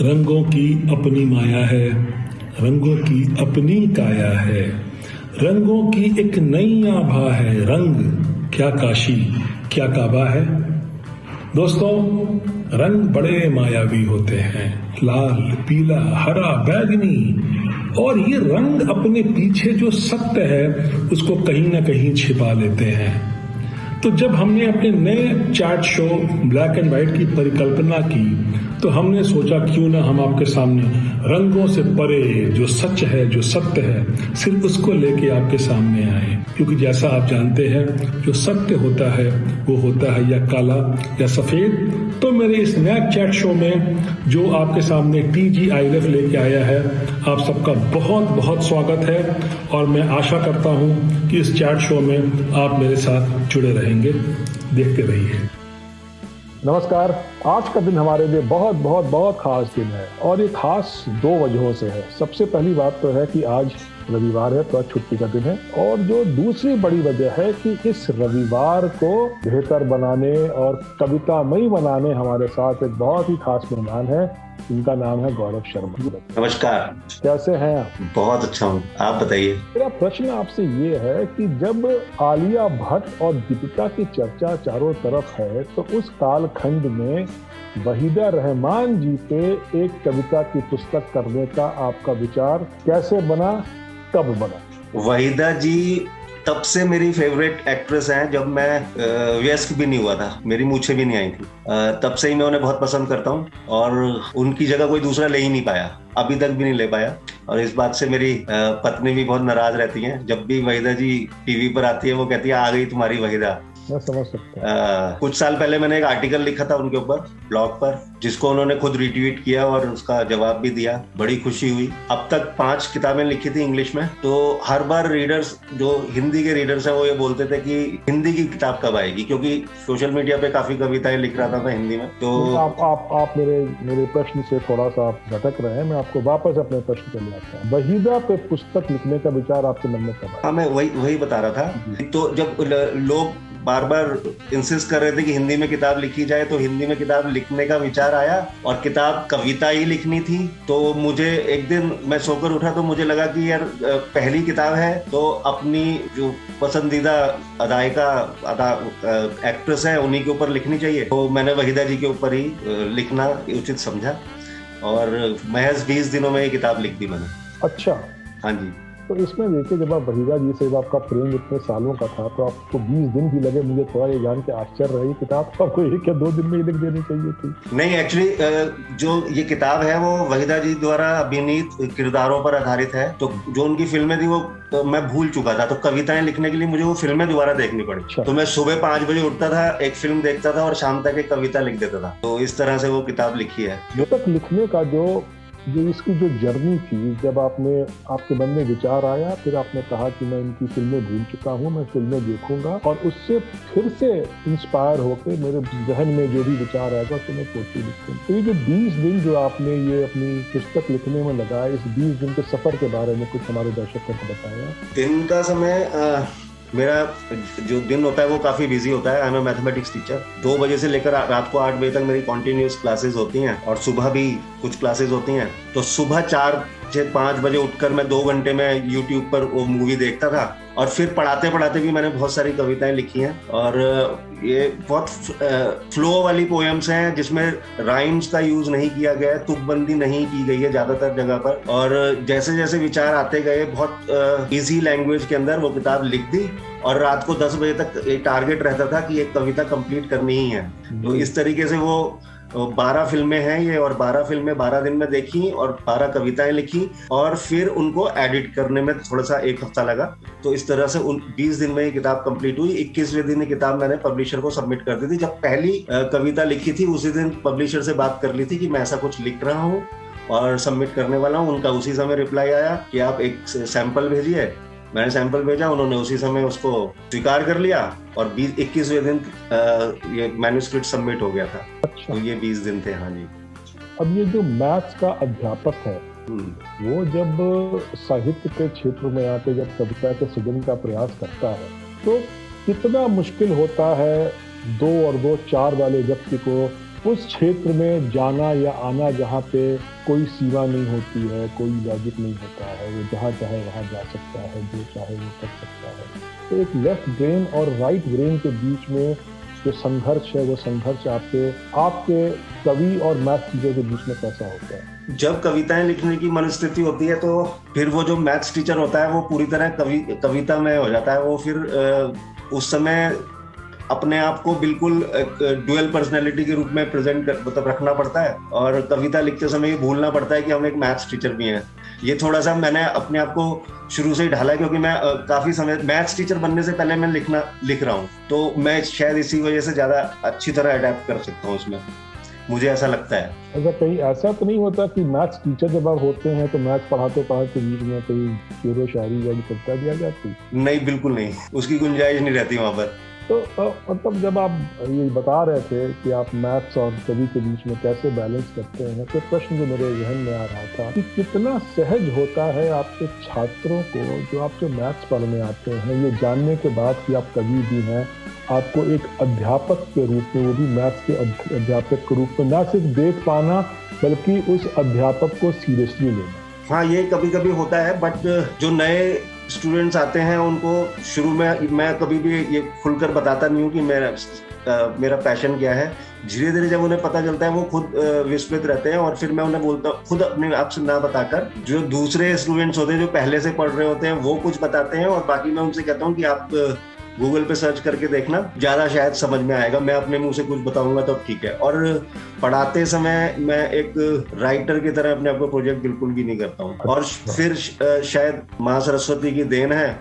रंगों की अपनी माया है, रंगों की अपनी काया है, रंगों की एक नई आभा है, रंग क्या काशी क्या काबा है। दोस्तों, रंग बड़े मायावी होते हैं, लाल, पीला, हरा, बैगनी, और ये रंग अपने पीछे जो सत्य है उसको कहीं ना कहीं छिपा लेते हैं। तो जब हमने अपने नए chat show black and white की परिकल्पना की तो हमने सोचा क्यों ना हम आपके सामने रंगों से परे जो सच है, जो सत्य है, सिर्फ उसको लेके आपके सामने आए। क्योंकि जैसा आप जानते हैं, जो सत्य होता है वो होता है या काला या सफेद। तो मेरे इस नए चैट शो में जो आपके सामने TGIF लेके आया है, आप सबका बहुत बहुत स्वागत है और मैं आशा करता हूं कि इस चैट शो में आप मेरे साथ जुड़े रहेंगे। देखते रहिए। नमस्कार। आज का दिन हमारे लिए बहुत बहुत बहुत खास दिन है और ये खास दो वजहों से है। सबसे पहली बात तो है कि आज रविवार है, तो आज छुट्टी का दिन है। और जो दूसरी बड़ी वजह है कि इस रविवार को बेहतर बनाने और कवितामयी बनाने हमारे साथ एक बहुत ही खास मेहमान है, इनका नाम है गौरव शर्मा। नमस्कार। कैसे हैं आप? बहुत अच्छा हूँ, आप बताइए। मेरा प्रश्न आपसे ये है कि जब आलिया भट्ट और दीपिका की चर्चा चारों तरफ है तो उस कालखंड में वहीदा रहमान जी पे एक कविता की पुस्तक करने का आपका विचार कैसे बना, कब बना? वहीदा जी तब से मेरी फेवरेट एक्ट्रेस हैं जब मैं वयस्क भी नहीं हुआ था, मेरी मूछें भी नहीं आई थी। तब से ही मैं उन्हें बहुत पसंद करता हूँ और उनकी जगह कोई दूसरा ले ही नहीं पाया, अभी तक भी नहीं ले पाया। और इस बात से मेरी पत्नी भी बहुत नाराज रहती हैं। जब भी वहीदा जी टीवी पर आती है वो कहती है आ गई तुम्हारी वहीदा। मैं समझ सकता हूँ। कुछ साल पहले मैंने एक आर्टिकल लिखा था उनके ऊपर ब्लॉग पर, जिसको उन्होंने खुद रिट्वीट किया और उसका जवाब भी दिया। बड़ी खुशी हुई। अब तक 5 किताबें लिखी थी इंग्लिश में, तो हर बार रीडर्स, जो हिंदी के रीडर्स हैं, वो ये बोलते थे कि हिंदी की किताब कब आएगी, क्योंकि सोशल मीडिया पे काफी कविताएं लिख रहा था मैं हिंदी में। तो आप मेरे प्रश्न से थोड़ा सा आप भटक रहे हैं। मैं आपको वापस अपने प्रश्न पे ले आता हूँ। वहीदा पे पुस्तक लिखने का विचार आपके मन में कब आया? हाँ, मैं वही बता रहा था। तो जब लोग बार बार इंसिस्ट कर रहे थे कि हिंदी में किताब लिखी जाए, तो हिंदी में किताब लिखने का विचार आया और किताब कविता ही लिखनी थी। तो मुझे एक दिन मैं सोकर उठा तो मुझे लगा कि यार पहली किताब है तो अपनी जो पसंदीदा एक्ट्रेस है उन्हीं के ऊपर लिखनी चाहिए। तो मैंने वहीदा जी के ऊपर ही लिखना उचित समझा और महज 20 दिनों में ये किताब लिख दी मैंने। अच्छा। हाँ जी। तो इसमें देखिए, जब आप वहीदा जी से आपका प्रेम इतने सालों का था तो आपको 20 दिन भी लगे, मुझे थोड़ा ये जान के आश्चर्य रही। किताब तो आपको 1 या 2 दिन में ही लिख देनी चाहिए थी। नहीं, एक्चुअली जो ये किताब है वो वहीदा जी द्वारा अभिनीत किरदारों पर आधारित है। तो जो उनकी फिल्में थी वो तो मैं भूल चुका था, तो कविताएं लिखने के लिए मुझे वो फिल्में दोबारा देखनी पड़ी। तो मैं सुबह 5 बजे उठता था, एक फिल्म देखता था और शाम तक एक कविता लिख देता था। तो इस तरह से वो किताब लिखी है। जो तक लिखने का जो इसकी जो जर्नी थी, जब आपके मन में विचार आया, फिर आपने कहा कि मैं इनकी फिल्में भूल चुका हूँ, मैं फिल्में देखूंगा और उससे फिर से इंस्पायर होकर मेरे जहन में जो भी विचार आएगा उसको मैं पोथी लिखूँ। तो ये जो 20 दिन जो आपने ये अपनी पुस्तक लिखने में लगाया, इस 20 दिन के सफर के बारे में कुछ हमारे दर्शकों को बताया। दिन का समय मेरा जो दिन होता है वो काफी बिजी होता है। I am a mathematics teacher. 2 बजे से लेकर रात को 8 बजे तक मेरी कॉन्टिन्यूस क्लासेस होती हैं और सुबह भी कुछ क्लासेस होती हैं। तो सुबह 4 से 5 बजे उठकर मैं 2 घंटे में यूट्यूब पर वो मूवी देखता था और फिर पढ़ाते पढ़ाते भी मैंने बहुत सारी कविताएं लिखी हैं। और ये बहुत फ्लो वाली पोएम्स हैं जिसमें राइम्स का यूज नहीं किया गया है, तुकबंदी नहीं की गई है ज्यादातर जगह पर। और जैसे जैसे विचार आते गए बहुत इजी लैंग्वेज के अंदर वो किताब लिख दी और रात को 10 बजे तक एक टारगेट रहता था कि एक कविता कंप्लीट करनी ही है। तो इस तरीके से वो 12 फिल्में हैं ये, और 12 फिल्में 12 दिन में देखी और 12 कविताएं लिखी और फिर उनको एडिट करने में थोड़ा सा 1 हफ्ता लगा। तो इस तरह से 20 दिन में ये किताब कंप्लीट हुई। 21वें दिन ये किताब मैंने पब्लिशर को सबमिट कर दी थी। जब पहली कविता लिखी थी उसी दिन पब्लिशर से बात कर ली थी कि मैं ऐसा कुछ लिख रहा हूँ और सबमिट करने वाला हूँ। उनका उसी समय रिप्लाई आया कि आप एक सैंपल भेजिए। मैंने सैंपल भेजा, उन्होंने उसी समय उसको स्वीकार कर लिया और 21वें दिन ये मैन्युस्क्रिप्ट सबमिट हो गया था। अच्छा। तो ये 20 दिन थे। हाँ जी। अब ये जो मैथ्स का अध्यापक है वो जब साहित्य के क्षेत्र में आके जब कविता के सृजन का प्रयास करता है तो कितना मुश्किल होता है 2 और 2 4 वाले व्यक्ति को उस क्षेत्र में जाना या आना जहाँ पे कोई सीमा नहीं होती है, कोई लॉजिक नहीं होता है, वो जहाँ चाहे वहाँ जा सकता है, जो चाहे वो कर सकता है। तो एक लेफ्ट ब्रेन और राइट ब्रेन के बीच में जो संघर्ष है, वो संघर्ष आपके कवि और मैथ टीचर के बीच में कैसा होता है? जब कविताएं लिखने की मनस्थिति होती है तो फिर वो जो मैथ्स टीचर होता है वो पूरी तरह कविता में हो जाता है। वो फिर उस समय अपने आप को बिल्कुल डुअल पर्सनैलिटी के रूप में मतलब रखना पड़ता है, और कविता लिखते समय ये भूलना पड़ता है कि हम एक मैथ्स टीचर भी हैं। ये थोड़ा सा मैंने अपने आप को शुरू से ही ढाला है, क्योंकि मैं काफी समय मैथ्स टीचर बनने से पहले मैं लिख रहा हूँ, तो मैं शायद इसी वजह से ज्यादा अच्छी तरह अडेप्ट कर सकता हूँ उसमें, मुझे ऐसा लगता है। अगर कहीं ऐसा तो नहीं होता कि मैथ्स टीचर जब आप होते हैं तो मैथ्स पढ़ाते बीच में कहीं शेर व शायरी या कविता दिया जाती? नहीं, बिल्कुल नहीं, उसकी गुंजाइश नहीं रहती वहां पर। तो मतलब जब आप ये बता रहे थे कि आप मैथ्स और कवि के बीच में कैसे बैलेंस करते हैं, तो प्रश्न जो मेरे जहन में आ रहा था कि कितना सहज होता है आपके छात्रों को, जो आपसे मैथ्स पढ़ने आते हैं, ये जानने के बाद कि आप कवि भी हैं, आपको एक अध्यापक के रूप में, वो भी मैथ्स के अध्यापक के रूप में ना सिर्फ देख पाना बल्कि उस अध्यापक को सीरियसली लेना। हाँ, ये कभी कभी होता है, बट जो नए स्टूडेंट्स आते हैं उनको शुरू में मैं कभी भी ये खुलकर बताता नहीं हूँ कि मेरा पैशन क्या है। धीरे धीरे जब उन्हें पता चलता है वो खुद विस्मित रहते हैं, और फिर मैं उन्हें बोलता हूँ, खुद अपने आप से ना बताकर जो दूसरे स्टूडेंट्स होते हैं जो पहले से पढ़ रहे होते हैं वो कुछ बताते हैं, और बाकी मैं उनसे कहता हूँ कि आप गूगल पे सर्च करके देखना, ज्यादा शायद समझ में आएगा। मैं अपने मुंह से कुछ बताऊंगा तो ठीक है। और पढ़ाते समय मैं एक राइटर की तरह अपने आप को प्रोजेक्ट बिल्कुल भी नहीं करता हूँ। और फिर शायद माँ सरस्वती की देन है,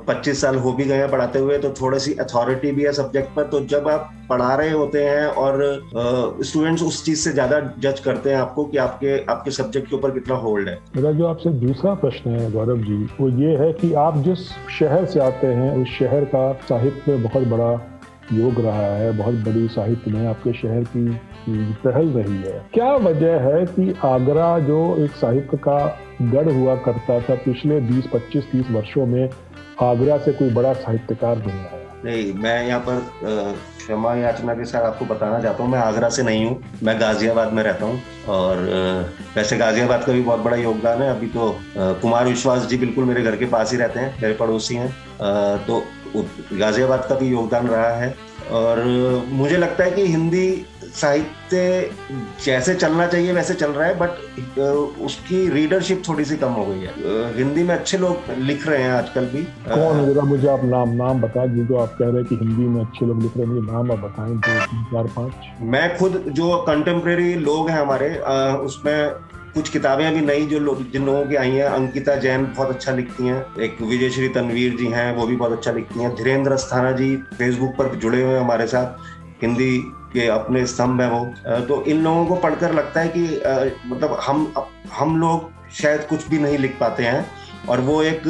25 साल हो भी गए हैं पढ़ाते हुए, तो थोड़ी सी अथॉरिटी भी है सब्जेक्ट पर। तो जब आप पढ़ा रहे होते हैं और स्टूडेंट्स उस चीज से ज्यादा जज करते हैं आपको कि आपके सब्जेक्ट के ऊपर कितना होल्ड है। मेरा जो आपसे दूसरा प्रश्न है गौरव जी, वो ये है कि आप जिस शहर से आते हैं उस शहर का साहित्य में बहुत बड़ा योग रहा है, बहुत बड़ी साहित्य में आपके शहर की पहल रही है। क्या वजह है कि आगरा जो एक साहित्य का गढ़ हुआ करता था, पिछले 20, 25, 30 वर्षों में आगरा से कोई बड़ा साहित्यकार नहीं आया? नहीं, मैं यहाँ पर क्षमा याचना के साथ आपको बताना चाहता हूँ, मैं आगरा से नहीं हूँ, मैं गाजियाबाद में रहता हूँ। और वैसे गाजियाबाद का भी बहुत बड़ा योगदान है। अभी तो कुमार विश्वास जी बिल्कुल मेरे घर के पास ही रहते हैं, मेरे पड़ोसी हैं, तो गाजियाबाद का भी योगदान रहा है। और मुझे लगता है कि हिंदी साहित्य जैसे चलना चाहिए वैसे चल रहा है, बट उसकी रीडरशिप थोड़ी सी कम हो गई है। हिंदी में अच्छे लोग लिख रहे हैं आजकल भी। कौन है? मुझे आप नाम बता दीजिए। जो आप कह रहे हैं कि हिंदी में अच्छे लोग लिख रहे हैं, नाम आप बताएं, 2, 3, 4, 5। मैं खुद जो कंटेम्प्रेरी लोग हैं हमारे, उसमें कुछ किताबें अभी नई जिन लोगों की आई हैं, अंकिता जैन बहुत अच्छा लिखती हैं, एक विजय श्री तनवीर जी हैं, वो भी बहुत अच्छा लिखती हैं, धीरेन्द्र अस्थाना जी फेसबुक पर जुड़े हुए हैं हमारे साथ, हिंदी के अपने स्तंभ हैं वो। तो इन लोगों को पढ़कर लगता है कि मतलब हम लोग शायद कुछ भी नहीं लिख पाते हैं, और वो एक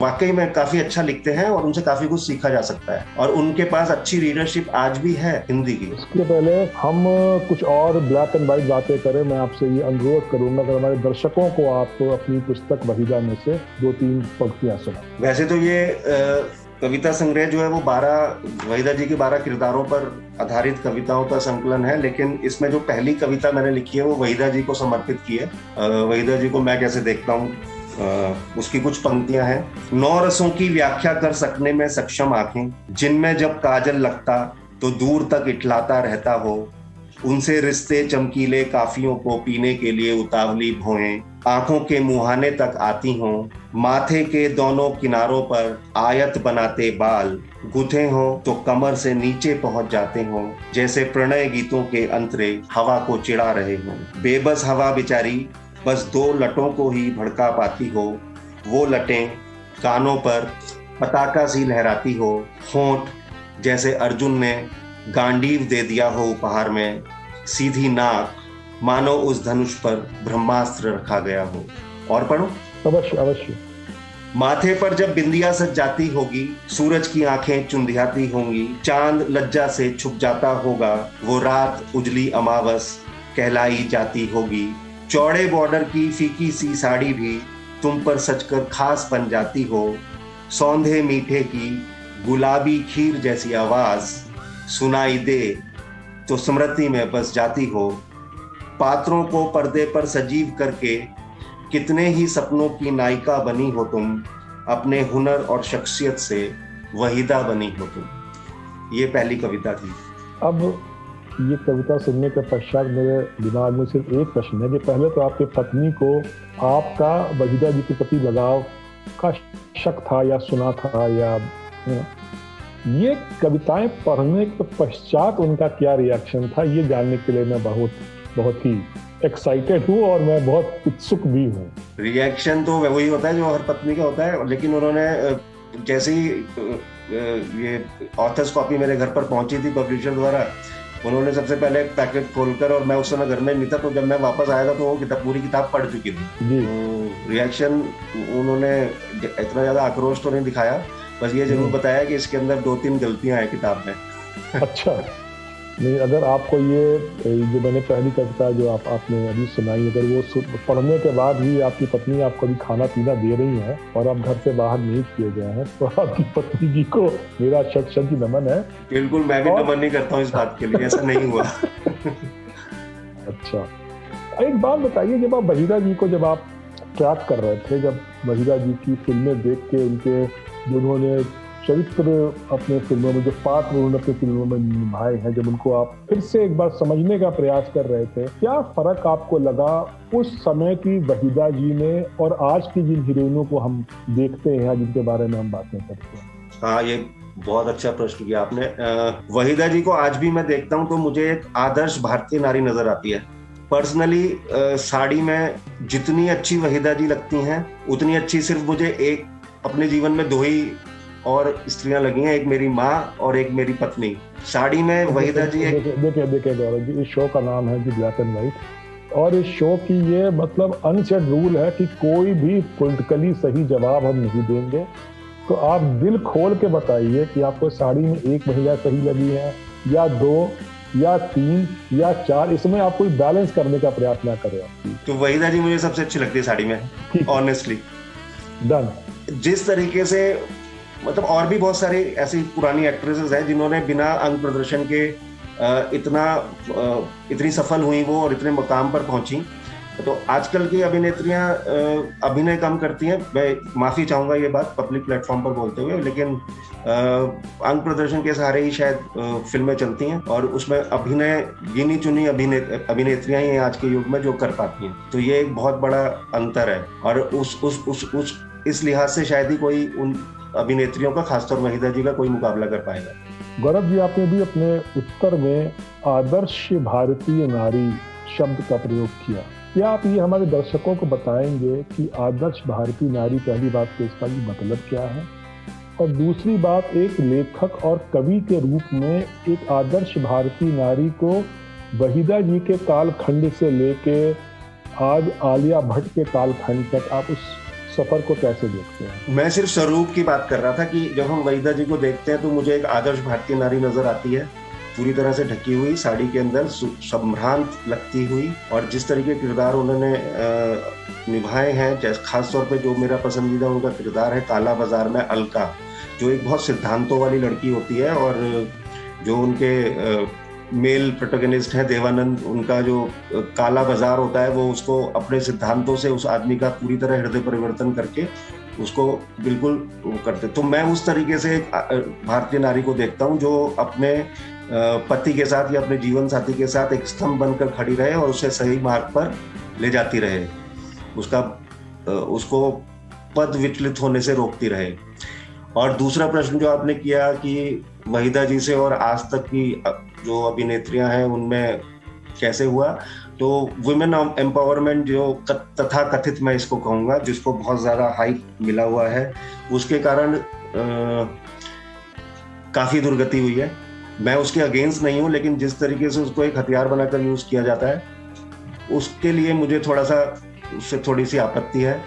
वाकई में काफी अच्छा लिखते हैं और उनसे काफी कुछ सीखा जा सकता है, और उनके पास अच्छी रीडरशिप आज भी है हिंदी की। इसके पहले हम कुछ और ब्लैक एंड व्हाइट बातें करें, मैं आपसे ये अनुरोध करूंगा कि हमारे दर्शकों को आप अपनी पुस्तक वहीदा में से 2-3 पंक्तियां सुना। वैसे तो ये कविता संग्रह जो है वो वहीदा जी के 12 किरदारों पर आधारित कविताओं का संकलन है, लेकिन इसमें जो पहली कविता मैंने लिखी है वो वहीदा जी को समर्पित की है। वहीदा जी को मैं कैसे देखता हूँ, उसकी कुछ पंक्तियां हैं। 9 रसों की व्याख्या कर सकने में सक्षम आंखें, जिनमें जब काजल लगता तो दूर तक इठलाता रहता हो, उनसे रिश्ते चमकीले काफियों को पीने के लिए उतावली भौएं आंखों के मुहाने तक आती हों, माथे के दोनों किनारों पर आयत बनाते बाल गुथे हों तो कमर से नीचे पहुंच जाते हों, जैसे प्रणय गीतों के अंतरे हवा को चिढ़ा रहे हों। बेबस हवा बेचारी बस 2 लटों को ही भड़का पाती हो, वो लटें कानों पर पताका सी लहराती हो, होंठ जैसे अर्जुन ने गांडीव दे दिया हो उपहार में, सीधी नाक मानो उस धनुष पर ब्रह्मास्त्र रखा गया हो। और पढ़ो। अवश्य अवश्य। माथे पर जब बिंदिया सज जाती होगी, सूरज की आंखें चुंधियाती होंगी, चांद लज्जा से छुप जाता होगा, वो रात उजली अमावस कहलाई जाती होगी, चौड़े बॉर्डर की फीकी सी साड़ी भी तुम पर सजकर खास बन जाती हो, सौंधे मीठे की गुलाबी खीर जैसी आवाज सुनाई दे तो स्मृति में बस जाती हो, पात्रों को पर्दे पर सजीव करके कितने ही सपनों की नायिका बनी हो तुम, अपने हुनर और शख्सियत से वहीदा बनी हो तुम। ये पहली कविता थी। अब ये कविता सुनने के पश्चात मेरे दिमाग में सिर्फ एक प्रश्न है कि पहले तो आपकी पत्नी को आपका वहीदा जी के प्रति लगाव का शक था या सुना था, या ये कविताएं पढ़ने के पश्चात उनका क्या रिएक्शन था, ये जानने के लिए मैं बहुत ही एक्साइटेड हूँ और मैं बहुत उत्सुक भी हूँ। रिएक्शन तो वही होता है जो हर पत्नी का होता है, लेकिन उन्होंने जैसे ही ये ऑथर्स कॉपी मेरे घर पर पहुंची थी पब्लिशर द्वारा, उन्होंने सबसे पहले एक पैकेट खोलकर, और मैं उस समय घर में नहीं था, तो जब मैं वापस आया था तो वो पूरी किताब पढ़ चुकी थी। तो रिएक्शन उन्होंने इतना ज्यादा आक्रोश तो नहीं दिखाया, बस ये जरूर बताया कि इसके अंदर 2-3 गलतियां हैं किताब में। अच्छा, नहीं, अगर आपको ये जो मैंने पहली कविता जो आपने अभी सुनाई, अगर वो पढ़ने के बाद ही आपकी पत्नी आपको अभी खाना पीना दे रही है और आप घर से बाहर नहीं किए गए हैं, तो आपकी पत्नी जी को मेरा शत नमन है। बिल्कुल, मैं भी नमन नहीं करता हूँ इस बात के लिए, ऐसा नहीं हुआ। अच्छा, एक बात बताइए, जब आप वहीदा जी को जब आप ट्रैक कर रहे थे, जब वहीदा जी की फिल्में देख के उनके जो उन्होंने चरित्र अपने फिल्मों में, जो पात्र उन्होंने अपनी फिल्मों में निभाए हैं, जब उनको आप फिर से एक बार समझने का प्रयास कर रहे थे, क्या फर्क आपको लगा उस समय की वहीदा जी में और आज की जिन हीरोइनों को हम देखते हैं, जिनके बारे में हम बातें करते हैं? हाँ, ये बहुत अच्छा प्रश्न किया आपने। वहीदा जी को आज भी मैं देखता हूँ तो मुझे एक आदर्श भारतीय नारी नजर आती है। पर्सनली साड़ी में जितनी अच्छी वहीदा जी लगती हैं, उतनी अच्छी सिर्फ मुझे एक अपने जीवन में 2 ही और स्त्रियां लगी हैं, एक मेरी माँ और एक मेरी पत्नी। साड़ी में वहीदा जी देखिए गौरव जी, इस शो का नाम है जी ब्लैक एंड व्हाइट, और इस शो की ये मतलब अनसेड रूल है कि कोई भी पॉलिटिकली सही जवाब हम नहीं देंगे। तो आप दिल खोल के बताइए कि आपको साड़ी में एक महिला सही लगी है, या 2, या 3, या 4, इसमें आप कोई बैलेंस करने का प्रयास ना करें। तो वहीदा जी मुझे सबसे अच्छी लगती है साड़ी में, ऑनेस्टली। डन। जिस तरीके से, मतलब और भी बहुत सारी ऐसी पुरानी एक्ट्रेसेस हैं जिन्होंने बिना अंग प्रदर्शन के इतनी सफल हुई वो और इतने मुकाम पर पहुंची। तो आजकल की अभिनेत्रियां अभिनय कम करती हैं, मैं माफी चाहूंगा ये बात पब्लिक प्लेटफॉर्म पर बोलते हुए, लेकिन अंग प्रदर्शन के सहारे ही शायद फिल्में चलती हैं, और उसमें अभिनय गिनी चुनी अभिनेत्रियां ही आज के युग में जो कर पाती हैं। तो ये एक बहुत बड़ा अंतर है, और इस लिहाज से शायद ही कोई उन अभिनेत्रियों का, खासतौर वहीदा जी का, कोई मुकाबला कर पाएगा। गौरव जी, आपने भी अपने उत्तर में आदर्श भारतीय नारी शब्द का प्रयोग किया। क्या आप ये हमारे दर्शकों को बताएंगे कि आदर्श भारतीय नारी, पहली बात तो इसका मतलब क्या है, और दूसरी बात, एक लेखक और कवि के रूप में एक आदर्श भारतीय नारी को वहीदा जी के कालखंड से लेके आज आलिया भट्ट के कालखंड तक आप उस सफर को कैसे देखते हैं? मैं सिर्फ स्वरूप की बात कर रहा था कि जब हम वहीदा जी को देखते हैं तो मुझे एक आदर्श भारतीय नारी नजर आती है, पूरी तरह से ढकी हुई, साड़ी के अंदर संभ्रांत लगती हुई, और जिस तरीके किरदार उन्होंने निभाए हैं, जैसे खासतौर पे जो मेरा पसंदीदा उनका किरदार है काला बाजार में अलका, जो एक बहुत सिद्धांतों वाली लड़की होती है, और जो उनके मेल प्रोटोगनिस्ट है देवानंद, उनका जो काला बाजार होता है वो उसको अपने सिद्धांतों से उस आदमी का पूरी तरह हृदय परिवर्तन करके उसको बिल्कुल करते। तो मैं उस तरीके से भारतीय नारी को देखता हूँ जो अपने पति के साथ या अपने जीवन साथी के साथ एक स्तंभ बनकर खड़ी रहे और उसे सही मार्ग पर ले जाती रहे, उसको पद विचलित होने से रोकती रहे। और दूसरा प्रश्न जो आपने किया कि वहीदा जी से और आज तक की जो अभिनेत्रियां हैं उनमें कैसे हुआ, तो वुमेन एम्पावरमेंट जो तथा कथित मैं इसको कहूँगा, जिसको बहुत ज़्यादा हाइप मिला हुआ है, उसके कारण काफ़ी दुर्गति हुई है। मैं उसके अगेंस्ट नहीं हूँ, लेकिन जिस तरीके से उसको एक हथियार बनाकर यूज़ किया जाता है, उसके लिए मुझे उससे थोड़ी सी आपत्ति है।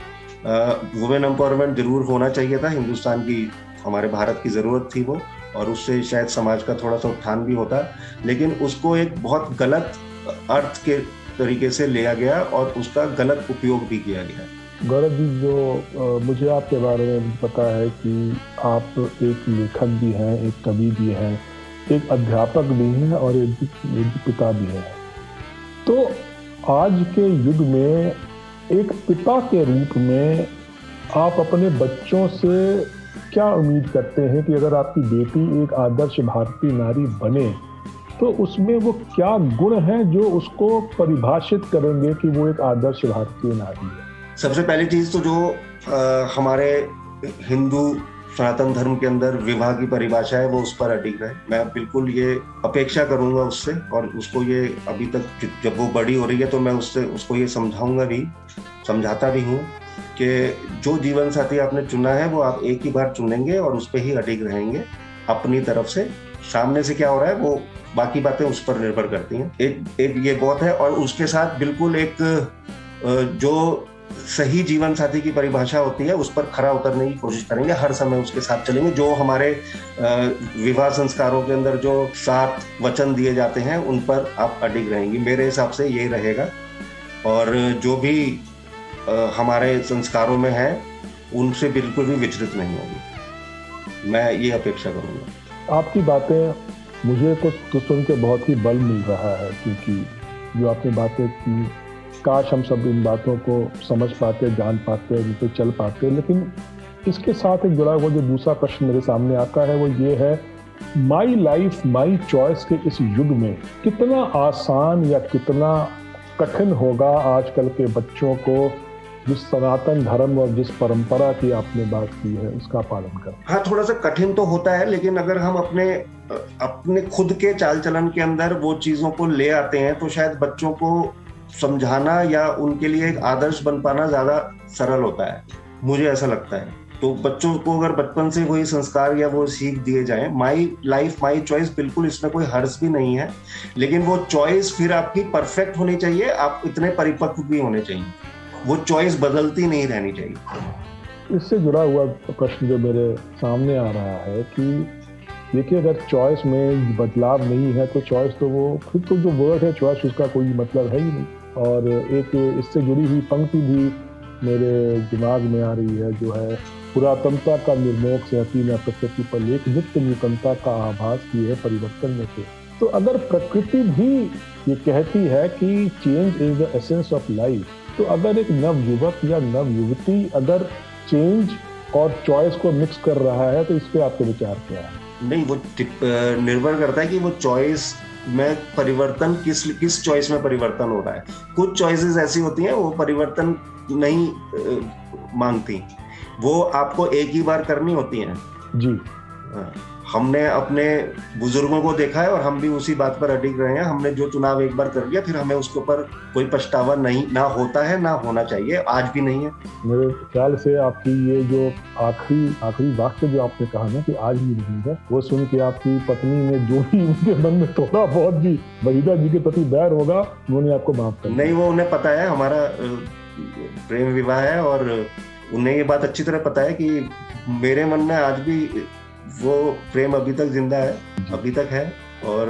वुमेन एम्पावरमेंट जरूर होना चाहिए था, हिंदुस्तान की, हमारे भारत की ज़रूरत थी वो, और उससे शायद समाज का थोड़ा सा उत्थान भी होता, लेकिन उसको एक बहुत गलत अर्थ के तरीके से लिया गया और उसका गलत उपयोग भी किया गया। गौरव जी, जो मुझे आपके बारे में पता है कि आप एक लेखक भी हैं, एक कवि भी हैं, एक अध्यापक भी हैं और एक पिता भी हैं। तो आज के युग में एक पिता के रूप में आप अपने बच्चों से क्या उम्मीद करते हैं कि अगर आपकी बेटी एक आदर्श भारतीय नारी बने तो उसमें वो क्या गुण हैं जो उसको परिभाषित करेंगे कि वो एक आदर्श भारतीय नारी है? सबसे पहली चीज तो जो हमारे हिंदू सनातन धर्म के अंदर विवाह की परिभाषा है वो उस पर अडिग रहे। मैं बिल्कुल ये अपेक्षा करूंगा उससे, और उसको ये अभी तक जब वो बड़ी हो रही है तो मैं उसको ये समझाऊंगा भी, समझाता भी हूँ कि जो जीवन साथी आपने चुना है वो आप एक ही बार चुनेंगे और उस पर ही अडिग रहेंगे अपनी तरफ से। सामने से क्या हो रहा है वो बाकी बातें उस पर निर्भर करती हैं। एक ये बहुत है, और उसके साथ बिल्कुल एक जो सही जीवन साथी की परिभाषा होती है उस पर खरा उतरने की कोशिश करेंगे, हर समय उसके साथ चलेंगे। जो हमारे विवाह संस्कारों के अंदर जो 7 वचन दिए जाते हैं उन पर आप अडिग रहेंगी, मेरे हिसाब से यही रहेगा। और जो भी हमारे संस्कारों में है उनसे बिल्कुल भी विचलित नहीं होगी, मैं ये अपेक्षा करूँगा। आपकी बातें मुझे तो सुन के बहुत ही बल मिल रहा है, क्योंकि जो आपने बातें की काश हम सब इन बातों को समझ पाते, जान पाते, जिन पे चल पाते। लेकिन इसके साथ एक जुड़ा हुआ जो दूसरा प्रश्न मेरे सामने आता है वो ये है, माई लाइफ माई चॉइस के इस युग में कितना आसान या कितना कठिन होगा आजकल के बच्चों को जिस सनातन धर्म और जिस परंपरा की आपने बात की है उसका पालन कर? हाँ, थोड़ा सा कठिन तो होता है, लेकिन अगर हम अपने खुद के चाल चलन के अंदर वो चीजों को ले आते हैं तो शायद बच्चों को समझाना या उनके लिए एक आदर्श बन पाना ज्यादा सरल होता है, मुझे ऐसा लगता है। तो बच्चों को अगर बचपन से वही संस्कार या वो सीख दिए जाएं, माई लाइफ माई चॉइस, बिल्कुल इसमें कोई हर्ज भी नहीं है, लेकिन वो चॉइस फिर आपकी परफेक्ट होनी चाहिए, आप इतने परिपक्व भी होने चाहिए, वो चॉइस बदलती नहीं रहनी चाहिए। इससे जुड़ा हुआ प्रश्न जो मेरे सामने आ रहा है कि देखिए, अगर चॉइस में बदलाव नहीं है तो चॉइस तो वो फिर तो जो वर्ड है चॉइस उसका कोई मतलब है ही नहीं। और एक इससे जुड़ी हुई पंक्ति भी मेरे दिमाग में आ रही है, जो है, पुरातनता का निर्मोह से हती न प्रकृति पर लेख, नित्य नूतनता का आभास की है परिवर्तन में से। तो अगर प्रकृति भी ये कहती है कि change is the essence of life, तो अगर एक नवयुवक या नवयुवती अगर चेंज और चॉइस को मिक्स कर रहा है तो इस पे आपके विचार क्या है? नहीं, वो निर्भर करता है कि वो चॉइस में परिवर्तन किस चॉइस में परिवर्तन हो रहा है। कुछ चॉइसेस ऐसी होती हैं वो परिवर्तन नहीं मांगती, वो आपको एक ही बार करनी होती हैं। जी, हमने अपने बुजुर्गों को देखा है और हम भी उसी बात पर अडिग रहे हैं। हमने जो चुनाव एक बार कर लिया फिर हमें उसके ऊपर कोई पछतावा नहीं, ना होता है ना होना चाहिए, आज भी नहीं है। मेरे ख्याल से आपकी ये जो आखिरी वाक्य जो आपने कहा ना कि आज भी नहीं है, वो सुन के आपकी पत्नी ने जो भी उनके मन में थोड़ा बहुत भी वहीदा जी के प्रति बैर होगा उन्होंने आपको माफ कर नहीं, वो उन्हें पता है हमारा प्रेम विवाह है, और उन्हें ये बात अच्छी तरह पता है कि मेरे मन में आज भी वो प्रेम अभी तक जिंदा है, अभी तक है, और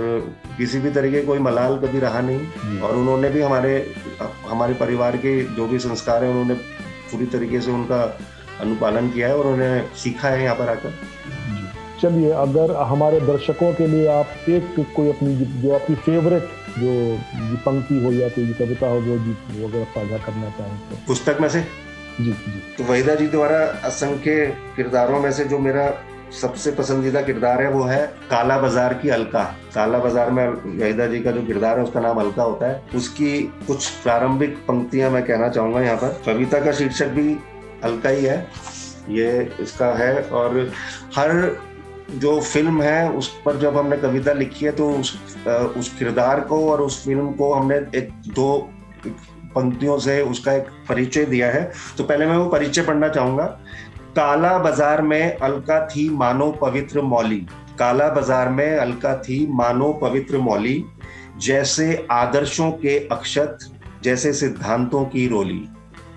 किसी भी तरीके कोई मलाल कभी रहा नहीं। और उन्होंने भी हमारे परिवार के जो भी संस्कार है उन्होंने पूरी तरीके से उनका अनुपालन किया है और उन्हें सीखा है यहाँ पर आकर। चलिए, अगर हमारे दर्शकों के लिए आप कोई अपनी जो आपकी फेवरेट जो पंक्ति हो या कोई कविता हो वो अगर साझा करना चाहें तो। पुस्तक में से जी, तो वहीदा जी द्वारा असंख्य किरदारों में से जो मेरा सबसे पसंदीदा किरदार है वो है काला बाजार की अलका। काला बाजार में वहीदा जी का जो किरदार है उसका नाम अलका होता है। उसकी कुछ प्रारंभिक पंक्तियां मैं कहना चाहूंगा यहाँ पर। कविता का शीर्षक भी अलका ही है, ये इसका है। और हर जो फिल्म है उस पर जब हमने कविता लिखी है तो उस किरदार को और उस फिल्म को हमने 1-2 पंक्तियों से उसका एक परिचय दिया है। तो पहले मैं वो परिचय पढ़ना चाहूंगा। काला बाजार में अलका थी मानो पवित्र मौली, काला बाजार में अलका थी मानो पवित्र मौली, जैसे आदर्शों के अक्षत, जैसे सिद्धांतों की रोली।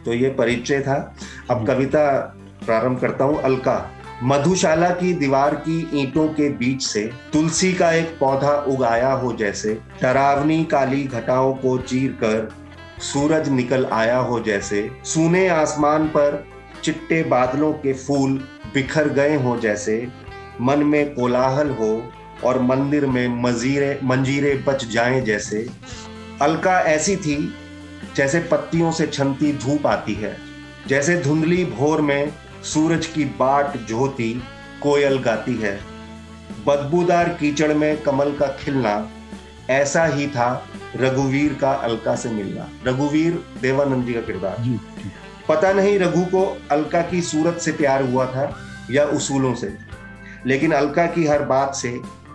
तो ये परिचय था। अब कविता प्रारंभ करता हूँ। अलका। मधुशाला की दीवार की ईंटों के बीच से तुलसी का एक पौधा उगाया हो, जैसे डरावनी काली घटाओं को चीर कर सूरज निकल आया हो, जैसे सूने आसमान पर चिट्टे बादलों के फूल बिखर गए हों, जैसे मन में कोलाहल हो और मंदिर में मंजीरे बच जाएं जैसे। अलका ऐसी थी जैसे पत्तियों से छनती धूप आती है, जैसे धुंधली भोर में सूरज की बाट जोती कोयल गाती है। बदबूदार कीचड़ में कमल का खिलना, ऐसा ही था रघुवीर का अलका से मिलना। रघुवीर देवानंद जी का किरदार। जी। पता नहीं रघु को अलका की सूरत से प्यार हुआ था या उसूलों से, लेकिन अलका की हर बात से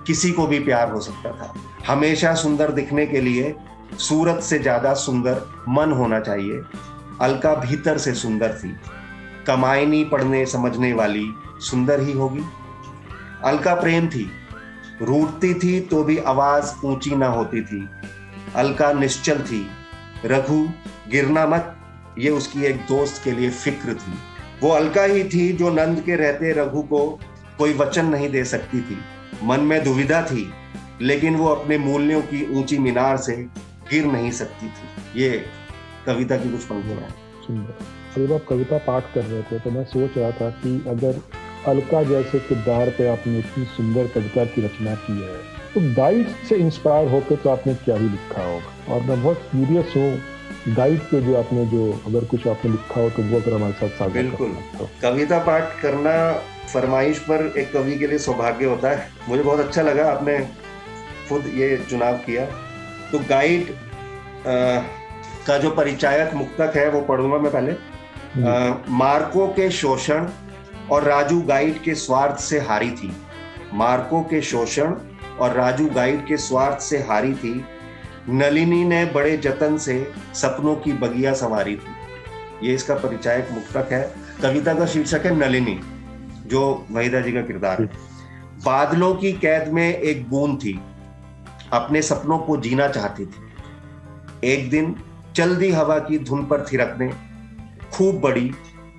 किसी को भी प्यार हो सकता था। हमेशा सुंदर दिखने के लिए सूरत से ज्यादा सुंदर मन होना चाहिए। अलका भीतर से सुंदर थी। कमायनी पढ़ने समझने वाली सुंदर ही होगी। अलका प्रेम थी, रूठती थी तो भी आवाज ऊंची ना होती थी। अलका निश्चल थी। रघु गिरना मत, ये उसकी एक दोस्त के लिए फिक्र थी। वो अलका ही थी जो नंद के रहते रघु को कोई वचन नहीं दे सकती थी। मन में दुविधा थी, लेकिन वो अपने मूल्यों की ऊंची मीनार से गिर नहीं सकती थी। ये कविता की कुछ पंक्तियां हैं। सुंदर। जब आप कविता पाठ कर रहे थे तो मैं सोच रहा था कि अगर अलका जैसे किरदार पे आपने इतनी सुंदर कविता की रचना की है, तो गाइड से इंस्पायर होकर तो आपने क्या ही लिखा होगा। और मैं बहुत क्यूरियस हूँ, गाइड पे जो आपने अगर कुछ आपने लिखा हो तो वो अगर हमारे साथ साझा बिल्कुल। तो। कविता पाठ करना फरमाइश पर एक कवि के लिए सौभाग्य होता है। मुझे बहुत अच्छा लगा आपने खुद ये चुनाव किया। तो गाइड का जो परिचायक मुक्तक है वो पढ़ूंगा मैं पहले। मार्को के शोषण और राजू गाइड के स्वार्थ से हारी थी। मार्को के शोषण और राजू गाइड के स्वार्थ से हारी थी। नलिनी ने बड़े जतन से सपनों की बगिया संवारी थी। ये इसका परिचायक मुक्तक है। कविता का शीर्षक है नलिनी, जो वहीदा जी का किरदार है। बादलों की कैद में एक बूंद थी, अपने सपनों को जीना चाहती थी। एक दिन चलती हवा की धुन पर थिरकने, खूब बड़ी,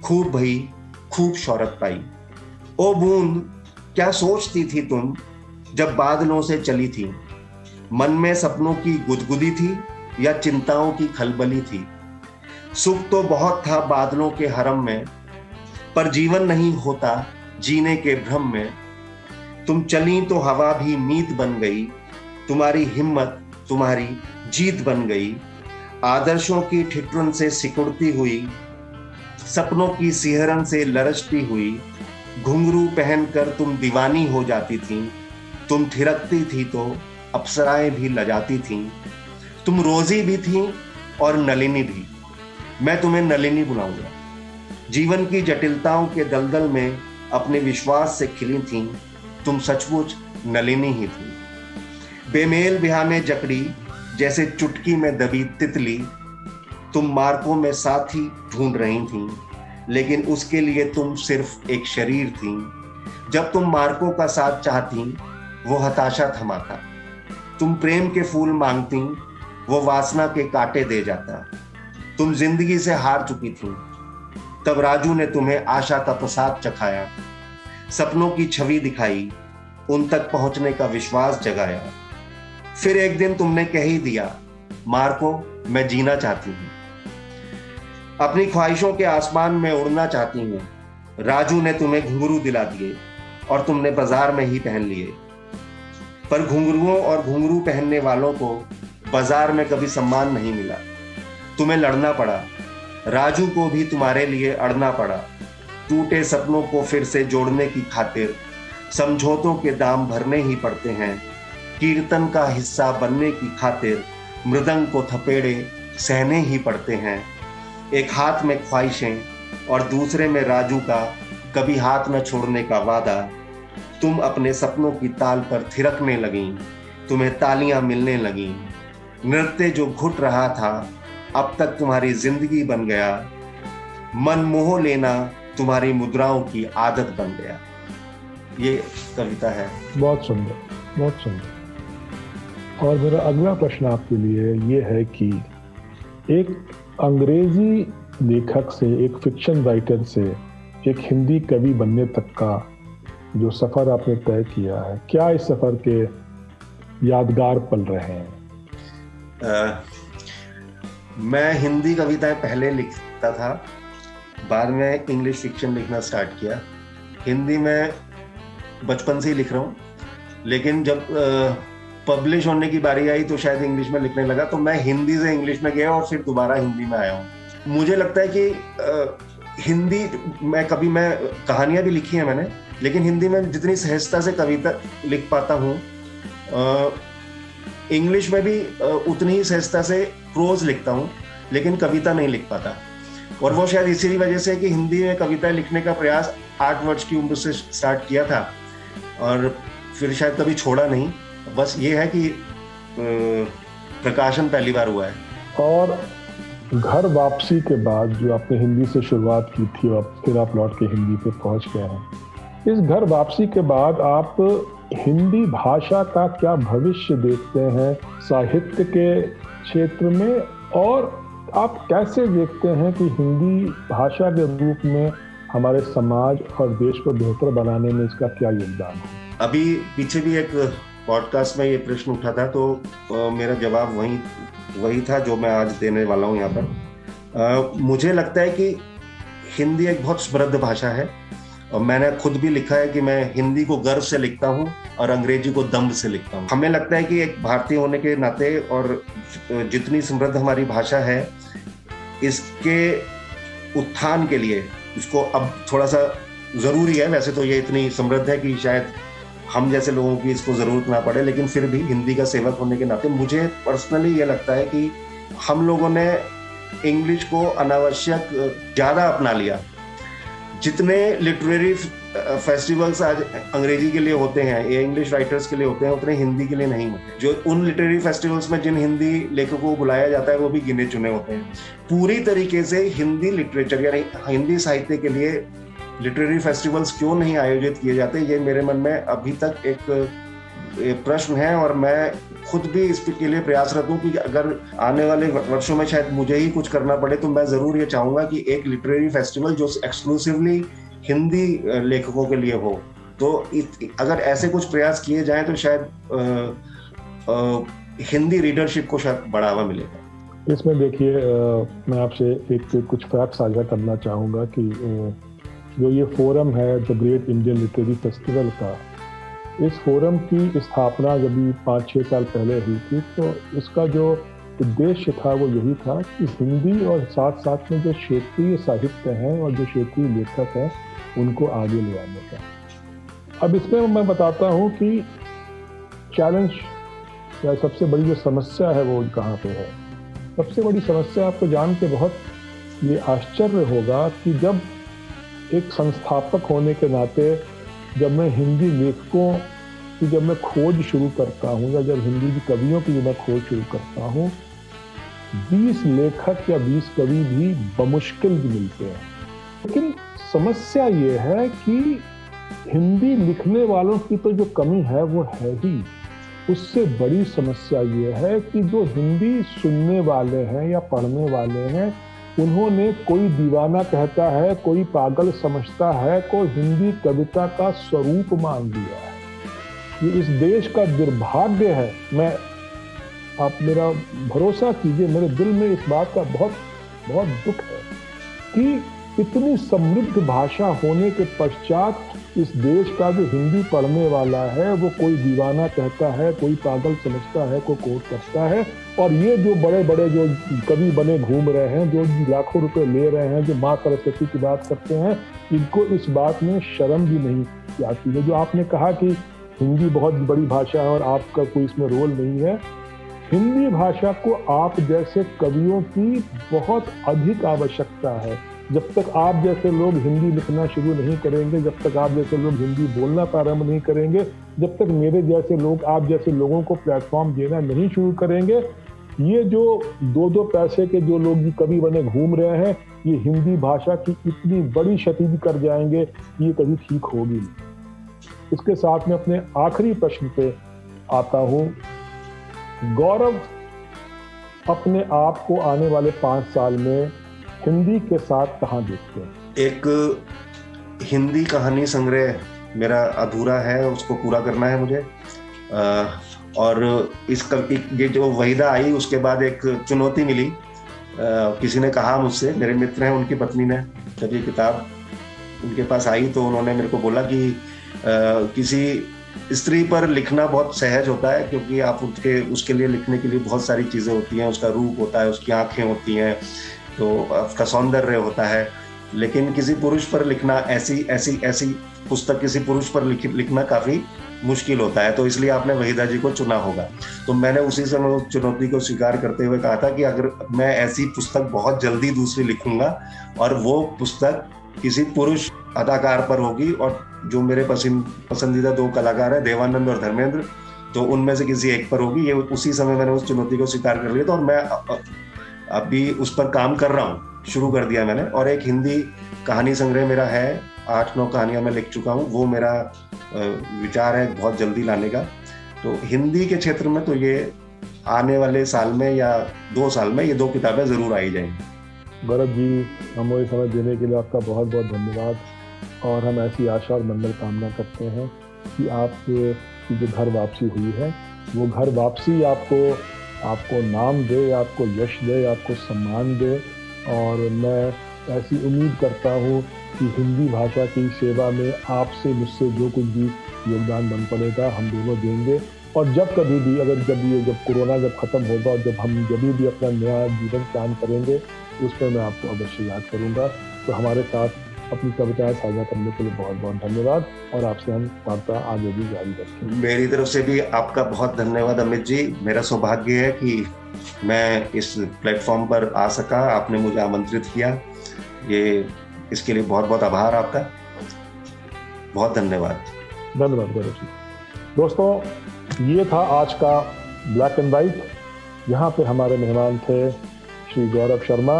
खूब भई, खूब शौहरत पाई। ओ बूंद, क्या सोचती थी तुम जब बादलों से चली थी? मन में सपनों की गुदगुदी थी या चिंताओं की खलबली थी? सुख तो बहुत था बादलों के हरम में, पर जीवन नहीं होता जीने के भ्रम में। तुम चली तो हवा भी मीत बन गई, तुम्हारी हिम्मत तुम्हारी जीत बन गई। आदर्शों की ठिठुरन से सिकुड़ती हुई, सपनों की सिहरन से लरचती हुई। घुंघरू पहनकर तुम दीवानी हो जाती थी। तुम थिरकती थी तो अप्सराएं भी लजाती थीं। तुम रोजी भी थी और नलिनी भी। मैं तुम्हें नलिनी बुलाऊंगा। जीवन की जटिलताओं के दलदल में अपने विश्वास से खिली थीं। तुम सचमुच नलिनी ही थी। बेमेल ब्याह में जकड़ी जैसे चुटकी में दबी तितली। तुम मार्कों में साथी ढूंढ रही थीं, लेकिन उसके लिए तुम सिर्फ एक शरीर थीं। जब तुम मार्कों का साथ चाहती, वो हताशा थमाता। तुम प्रेम के फूल मांगती, वो वासना के कांटे दे जाता। तुम जिंदगी से हार चुकी थी, तब राजू ने तुम्हें आशा का प्रसाद चखाया। सपनों की छवि दिखाई, उन तक पहुंचने का विश्वास जगाया। फिर एक दिन तुमने कह ही दिया, मार्को, मैं जीना चाहती हूँ, अपनी ख्वाहिशों के आसमान में उड़ना चाहती हूँ। राजू ने तुम्हें घुंघरू दिला दिए और तुमने बाजार में ही पहन लिए। पर घुंघरुओं और घुंघरू पहनने वालों को बाजार में कभी सम्मान नहीं मिला। तुम्हें लड़ना पड़ा, राजू को भी तुम्हारे लिए अड़ना पड़ा। टूटे सपनों को फिर से जोड़ने की खातिर समझौतों के दाम भरने ही पड़ते हैं। कीर्तन का हिस्सा बनने की खातिर मृदंग को थपेड़े सहने ही पड़ते हैं। एक हाथ में ख्वाहिशें और दूसरे में राजू का कभी हाथ न छोड़ने का वादा। तुम अपने सपनों की ताल पर थिरकने लगीं, तुम्हें तालियां मिलने लगीं। नृत्य जो घुट रहा था अब तक तुम्हारी जिंदगी बन गया। मन मोह लेना तुम्हारी मुद्राओं की आदत बन गया। ये कविता है। बहुत सुंदर, बहुत सुंदर। और मेरा अगला प्रश्न आपके लिए ये है कि एक अंग्रेजी लेखक से, एक फिक्शन राइटर से एक हिंदी कवि बनने तक का जो सफर आपने तय किया है, क्या इस सफर के यादगार पल रहे हैं? मैं हिंदी कविताएं पहले लिखता था, बाद में इंग्लिश फिक्शन लिखना स्टार्ट किया। हिंदी में बचपन से ही लिख रहा हूँ। लेकिन जब पब्लिश होने की बारी आई तो शायद इंग्लिश में लिखने लगा, तो मैं हिंदी से इंग्लिश में गया और फिर दोबारा हिंदी में आया हूँ। मुझे लगता है कि हिंदी मैं कहानियां भी लिखी हैं मैंने, लेकिन हिंदी में जितनी सहजता से कविता लिख पाता हूँ, इंग्लिश में भी उतनी ही सहजता से प्रोज लिखता हूँ, लेकिन कविता नहीं लिख पाता। और वो शायद इसी वजह से कि हिंदी में कविता लिखने का प्रयास 8 वर्ष की उम्र से स्टार्ट किया था और फिर शायद कभी छोड़ा नहीं। बस ये है कि प्रकाशन पहली बार हुआ है। और घर वापसी के बाद जो आपने हिंदी से शुरुआत की थी और फिर आप लौट के हिंदी पे पहुंच गए हैं, इस घर वापसी के बाद आप हिंदी भाषा का क्या भविष्य देखते हैं साहित्य के क्षेत्र में, और आप कैसे देखते हैं कि हिंदी भाषा के रूप में हमारे समाज और देश को बेहतर बनाने में इसका क्या योगदान है? अभी पीछे भी एक पॉडकास्ट में ये प्रश्न उठा था, तो मेरा जवाब वही था जो मैं आज देने वाला हूँ यहाँ पर। मुझे लगता है कि हिंदी एक बहुत समृद्ध भाषा है और मैंने खुद भी लिखा है कि मैं हिंदी को गर्व से लिखता हूँ और अंग्रेजी को दम्भ से लिखता हूँ। हमें लगता है कि एक भारतीय होने के नाते और जितनी समृद्ध हमारी भाषा है, इसके उत्थान के लिए इसको अब थोड़ा सा ज़रूरी है। वैसे तो ये इतनी समृद्ध है कि शायद हम जैसे लोगों की इसको ज़रूरत ना पड़े, लेकिन फिर भी हिंदी का सेवक होने के नाते मुझे पर्सनली ये लगता है कि हम लोगों ने इंग्लिश को अनावश्यक ज़्यादा अपना लिया। जितने लिटरेरी फेस्टिवल्स आज अंग्रेजी के लिए होते हैं या इंग्लिश राइटर्स के लिए होते हैं, उतने हिंदी के लिए नहीं होते। जो उन लिटरेरी फेस्टिवल्स में जिन हिंदी लेखकों को बुलाया जाता है वो भी गिने चुने होते हैं। पूरी तरीके से हिंदी लिटरेचर यानी हिंदी साहित्य के लिए लिटरेरी फेस्टिवल्स क्यों नहीं आयोजित किए जाते, ये मेरे मन में अभी तक एक प्रश्न है और मैं खुद भी इसके लिए प्रयासरत हूँ कि अगर आने वाले वर्षों में शायद मुझे ही कुछ करना पड़े तो मैं ज़रूर ये चाहूँगा कि एक लिटरेरी फेस्टिवल जो एक्सक्लूसिवली हिंदी लेखकों के लिए हो। तो अगर ऐसे कुछ प्रयास किए जाएं तो शायद हिंदी रीडरशिप को शायद बढ़ावा मिलेगा। इसमें देखिए, मैं आपसे कुछ फैक्ट साझा करना चाहूँगा कि जो ये फोरम है the great Indian literary festival का, इस फोरम की स्थापना जब 5-6 साल पहले हुई थी, तो इसका जो उद्देश्य था वो यही था कि हिंदी और साथ साथ में जो क्षेत्रीय साहित्य हैं और जो क्षेत्रीय लेखक हैं उनको आगे ले आने का। अब इसमें मैं बताता हूँ कि चैलेंज या सबसे बड़ी जो समस्या है वो कहाँ पे है। सबसे बड़ी समस्या आपको जान के बहुत ये आश्चर्य होगा कि जब एक संस्थापक होने के नाते जब मैं हिंदी लेखकों की जब मैं खोज शुरू करता हूँ या जब हिंदी की कवियों की मैं खोज शुरू करता हूँ, 20 लेखक या 20 कवि भी बमुश्किल भी मिलते हैं। लेकिन समस्या ये है कि हिंदी लिखने वालों की तो जो कमी है वो है ही, उससे बड़ी समस्या ये है कि जो हिंदी सुनने वाले हैं या पढ़ने वाले हैं, उन्होंने कोई दीवाना कहता है, कोई पागल समझता है, कोई हिंदी कविता का स्वरूप मान लिया है। ये इस देश का दुर्भाग्य है। आप मेरा भरोसा कीजिए, मेरे दिल में इस बात का बहुत बहुत दुख है कि इतनी समृद्ध भाषा होने के पश्चात इस देश का जो हिंदी पढ़ने वाला है वो कोई दीवाना कहता है, कोई पागल समझता है, कोई कोट करता है। और ये जो बड़े बड़े जो कवि बने घूम रहे हैं, जो लाखों रुपए ले रहे हैं, जो माँ सरस्वती की बात करते हैं, इनको इस बात में शर्म भी नहीं आती है। जो आपने कहा कि हिंदी बहुत बड़ी भाषा है और आपका कोई इसमें रोल नहीं है, हिंदी भाषा को आप जैसे कवियों की बहुत अधिक आवश्यकता है। जब तक आप जैसे लोग हिंदी लिखना शुरू नहीं करेंगे, जब तक आप जैसे लोग हिंदी बोलना प्रारंभ नहीं करेंगे, जब तक मेरे जैसे लोग आप जैसे लोगों को प्लेटफॉर्म देना नहीं शुरू करेंगे, ये जो 2-2 पैसे के जो लोग कवि बने घूम रहे हैं, ये हिंदी भाषा की इतनी बड़ी क्षति भी कर जाएंगे, ये कभी ठीक होगी नहीं। इसके साथ में अपने आखिरी प्रश्न पे आता हूँ। गौरव अपने आप को आने वाले 5 साल में हिंदी के साथ कहाँ देखते हैं? एक हिंदी कहानी संग्रह मेरा अधूरा है, उसको पूरा करना है मुझे। और ये जो वहीदा आई उसके बाद एक चुनौती मिली। किसी ने कहा मुझसे, मेरे मित्र हैं उनकी पत्नी ने, जब ये किताब उनके पास आई तो उन्होंने मेरे को बोला कि किसी स्त्री पर लिखना बहुत सहज होता है, क्योंकि आप उसके लिए लिखने के लिए बहुत सारी चीज़ें होती हैं। उसका रूप होता है, उसकी आंखें होती हैं, तो उसका सौंदर्य होता है। लेकिन किसी पुरुष पर लिखना, ऐसी पुस्तक किसी पुरुष पर लिखना काफ़ी मुश्किल होता है। तो इसलिए आपने वहीदा जी को चुना होगा। तो मैंने उसी समय उस चुनौती को स्वीकार करते हुए कहा था कि अगर मैं ऐसी पुस्तक बहुत जल्दी दूसरी लिखूंगा और वो पुस्तक किसी पुरुष अदाकार पर होगी, और जो मेरे पसंदीदा 2 कलाकार हैं, देवानंद और धर्मेंद्र, तो उनमें से किसी एक पर होगी। ये उसी समय मैंने उस चुनौती को स्वीकार कर लिया था, और मैं अभी उस पर काम कर रहा हूँ, शुरू कर दिया मैंने। और एक हिंदी कहानी संग्रह मेरा है, 8-9 कहानियां मैं लिख चुका हूँ। वो मेरा विचार है बहुत जल्दी लाने का। तो हिंदी के क्षेत्र में तो ये आने वाले साल में या 2 साल में ये 2 किताबें जरूर आई जाएंगी। गौरव जी, हमें समय देने के लिए आपका बहुत बहुत धन्यवाद। और हम ऐसी आशा और मंगल कामना करते हैं कि आपकी जो घर वापसी हुई है, वो घर वापसी आपको नाम दे, आपको यश दे, आपको सम्मान दे। और मैं ऐसी उम्मीद करता हूँ कि हिंदी भाषा की सेवा में आपसे मुझसे जो कुछ भी योगदान बन पड़ेगा हम दोनों देंगे। और जब कभी भी जब कोरोना खत्म होगा और जब भी अपना नया जीवन काम करेंगे, उस पर मैं आपको अवश्य याद करूँगा। तो हमारे साथ अपनी कविताएं साझा करने के लिए बहुत बहुत धन्यवाद, और आपसे हम वार्ता आगे भी जारी रखेंगे। मेरी तरफ से भी आपका बहुत धन्यवाद अमित जी। मेरा सौभाग्य है कि मैं इस प्लेटफॉर्म पर आ सका, आपने मुझे आमंत्रित किया। इसके लिए बहुत बहुत आभार आपका। बहुत धन्यवाद गौरव जी। दोस्तों, ये था आज का ब्लैक एंड वाइट। यहाँ पे हमारे मेहमान थे श्री गौरव शर्मा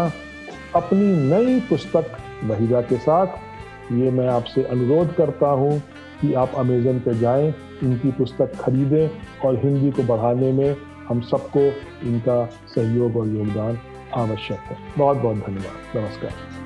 अपनी नई पुस्तक वहीदा के साथ। ये मैं आपसे अनुरोध करता हूँ कि आप अमेज़न पे जाएं, इनकी पुस्तक खरीदें, और हिंदी को बढ़ाने में हम सबको इनका सहयोग और योगदान आवश्यक है। बहुत बहुत धन्यवाद। नमस्कार।